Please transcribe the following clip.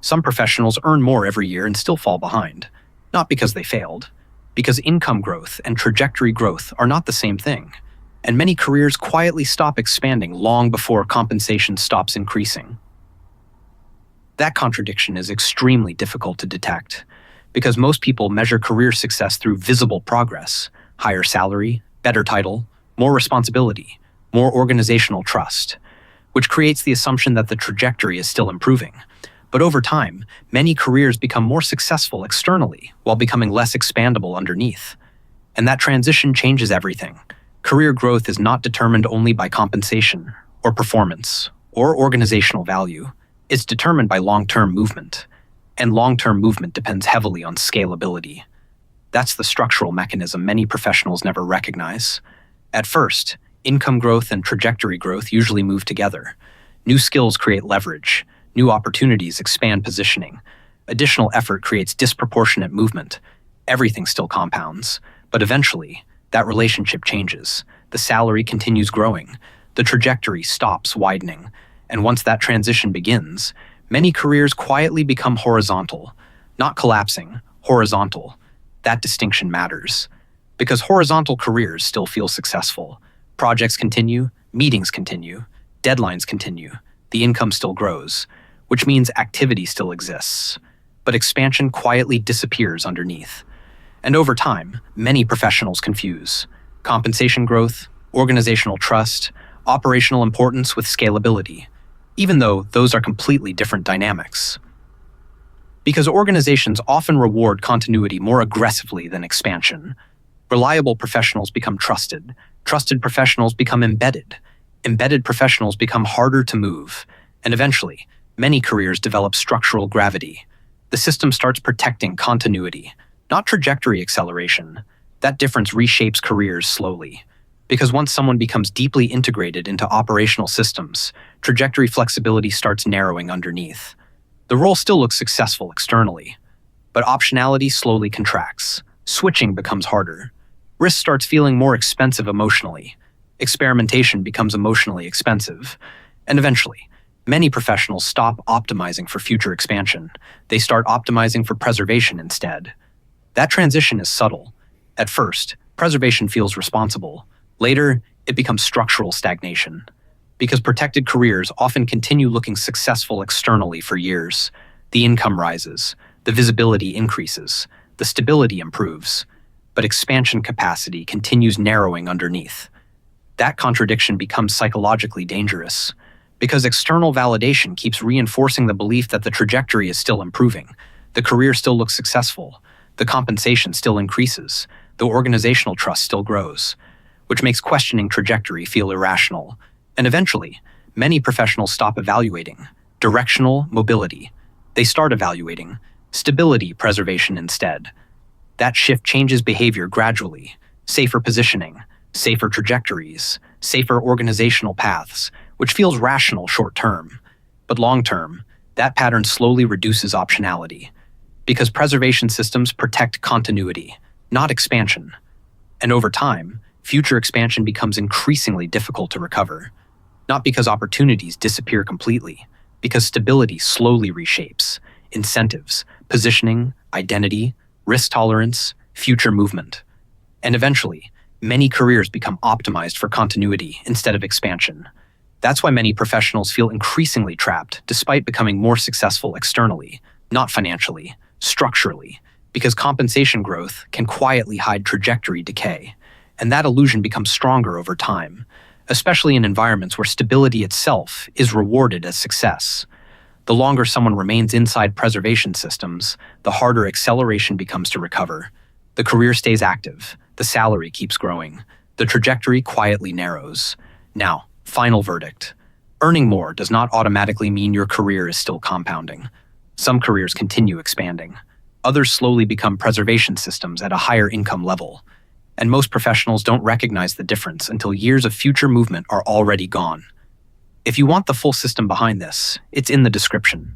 Some professionals earn more every year and still fall behind, not because they failed, because income growth and trajectory growth are not the same thing, and many careers quietly stop expanding long before compensation stops increasing. That contradiction is extremely difficult to detect, because most people measure career success through visible progress: higher salary, better title, more responsibility, more organizational trust, which creates the assumption that the trajectory is still improving. But over time, many careers become more successful externally while becoming less expandable underneath. And that transition changes everything. Career growth is not determined only by compensation, or performance, or organizational value. It's determined by long-term movement. And long-term movement depends heavily on scalability. That's the structural mechanism many professionals never recognize. At first, income growth and trajectory growth usually move together. New skills create leverage. New opportunities expand positioning. Additional effort creates disproportionate movement. Everything still compounds. But eventually, that relationship changes. The salary continues growing. The trajectory stops widening. And once that transition begins, many careers quietly become horizontal. Not collapsing, horizontal. That distinction matters. Because horizontal careers still feel successful. Projects continue, meetings continue, deadlines continue, the income still grows, which means activity still exists. But expansion quietly disappears underneath. And over time, many professionals confuse compensation growth, organizational trust, operational importance with scalability, even though those are completely different dynamics. Because organizations often reward continuity more aggressively than expansion. Reliable professionals become trusted. Trusted professionals become embedded. Embedded professionals become harder to move. And eventually, many careers develop structural gravity. The system starts protecting continuity, not trajectory acceleration. That difference reshapes careers slowly. Because once someone becomes deeply integrated into operational systems, trajectory flexibility starts narrowing underneath. The role still looks successful externally, but optionality slowly contracts. Switching becomes harder. Risk starts feeling more expensive emotionally. Experimentation becomes emotionally expensive. And eventually, many professionals stop optimizing for future expansion. They start optimizing for preservation instead. That transition is subtle. At first, preservation feels responsible. Later, it becomes structural stagnation. Because protected careers often continue looking successful externally for years. The income rises, the visibility increases, the stability improves, but expansion capacity continues narrowing underneath. That contradiction becomes psychologically dangerous, because external validation keeps reinforcing the belief that the trajectory is still improving, the career still looks successful, the compensation still increases, the organizational trust still grows, which makes questioning trajectory feel irrational. And eventually, many professionals stop evaluating directional mobility. They start evaluating stability preservation instead. That shift changes behavior gradually. Safer positioning, safer trajectories, safer organizational paths, which feels rational short-term. But long-term, that pattern slowly reduces optionality, because preservation systems protect continuity, not expansion. And over time, future expansion becomes increasingly difficult to recover. Not because opportunities disappear completely, because stability slowly reshapes incentives, positioning, identity, risk tolerance, future movement. And eventually, many careers become optimized for continuity instead of expansion. That's why many professionals feel increasingly trapped despite becoming more successful externally, not financially, structurally, because compensation growth can quietly hide trajectory decay, and that illusion becomes stronger over time, especially in environments where stability itself is rewarded as success. The longer someone remains inside preservation systems, the harder acceleration becomes to recover. The career stays active, the salary keeps growing, the trajectory quietly narrows. Now, final verdict. Earning more does not automatically mean your career is still compounding. Some careers continue expanding. Others slowly become preservation systems at a higher income level. And most professionals don't recognize the difference until years of future movement are already gone. If you want the full system behind this, it's in the description.